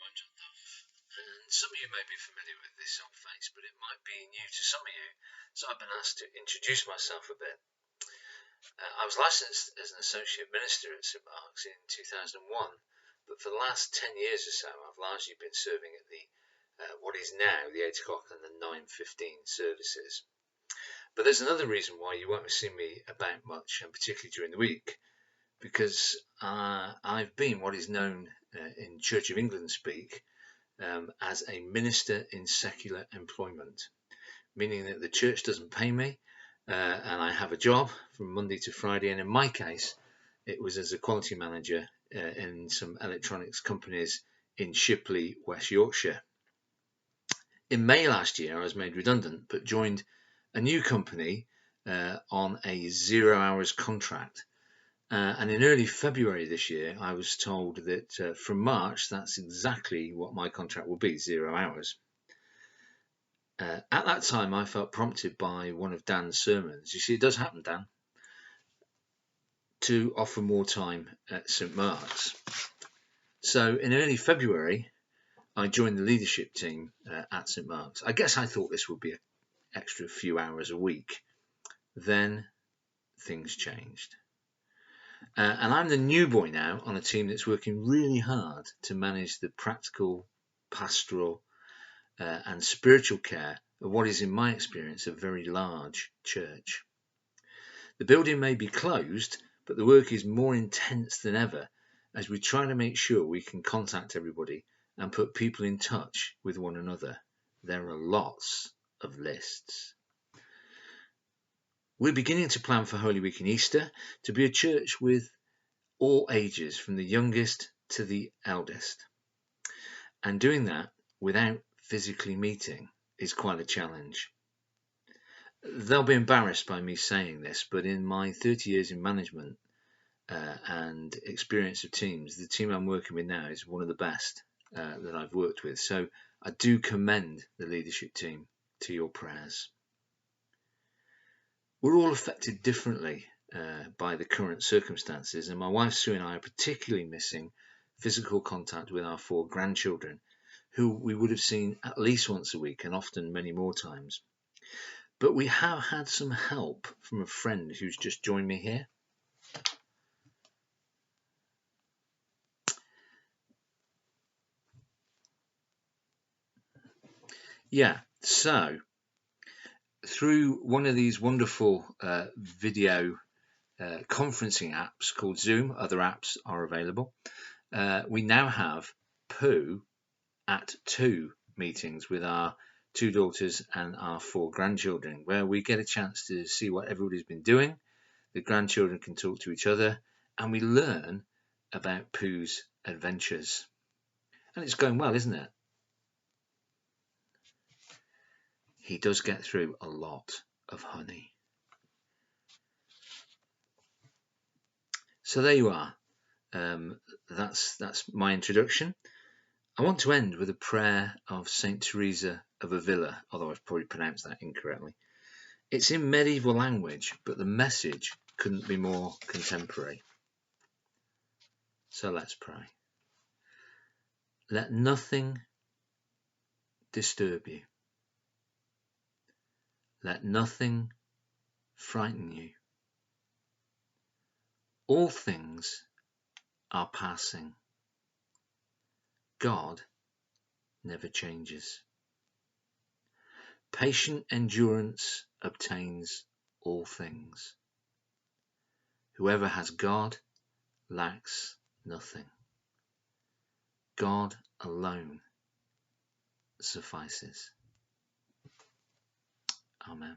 I'm Duff, and some of you may be familiar with this old face, but it might be new to some of you, so I've been asked to introduce myself a bit. I was licensed as an associate minister at St Mark's in 2001, but for the last 10 years or so I've largely been serving at the what is now the 8 o'clock and the 9:15 services. But there's another reason why you won't see me about much, and particularly during the week, because I've been what is known in Church of England speak as a minister in secular employment, meaning that the church doesn't pay me and I have a job from Monday to Friday, and in my case it was as a quality manager in some electronics companies in Shipley, West Yorkshire. In May last year I was made redundant but joined a new company on a 0 hours contract. And in early February this year, I was told that from March, that's exactly what my contract will be, 0 hours. At that time, I felt prompted by one of Dan's sermons. You see, it does happen, Dan, to offer more time at St Mark's. So in early February, I joined the leadership team at St Mark's. I guess I thought this would be an extra few hours a week. Then things changed. And I'm the new boy now on a team that's working really hard to manage the practical, pastoral and spiritual care of what is, in my experience, a very large church. The building may be closed, but the work is more intense than ever as we try to make sure we can contact everybody and put people in touch with one another. There are lots of lists. We're beginning to plan for Holy Week and Easter to be a church with all ages, from the youngest to the eldest. And doing that without physically meeting is quite a challenge. They'll be embarrassed by me saying this, but in my 30 years in management and experience of teams, the team I'm working with now is one of the best that I've worked with. So I do commend the leadership team to your prayers. We're all affected differently by the current circumstances, and my wife Sue and I are particularly missing physical contact with our 4 grandchildren, who we would have seen at least once a week and often many more times. But we have had some help from a friend who's just joined me here. Yeah, so through one of these wonderful video conferencing apps called Zoom, other apps are available, we now have Pooh at 2 meetings with our 2 daughters and our 4 grandchildren, where we get a chance to see what everybody's been doing. The grandchildren can talk to each other and we learn about Pooh's adventures. And it's going well, isn't it? He does get through a lot of honey. So there you are. That's my introduction. I want to end with a prayer of Saint Teresa of Avila, although I've probably pronounced that incorrectly. It's in medieval language, but the message couldn't be more contemporary. So let's pray. Let nothing disturb you. Let nothing frighten you. All things are passing. God never changes. Patient endurance obtains all things. Whoever has God lacks nothing. God alone suffices. Amen.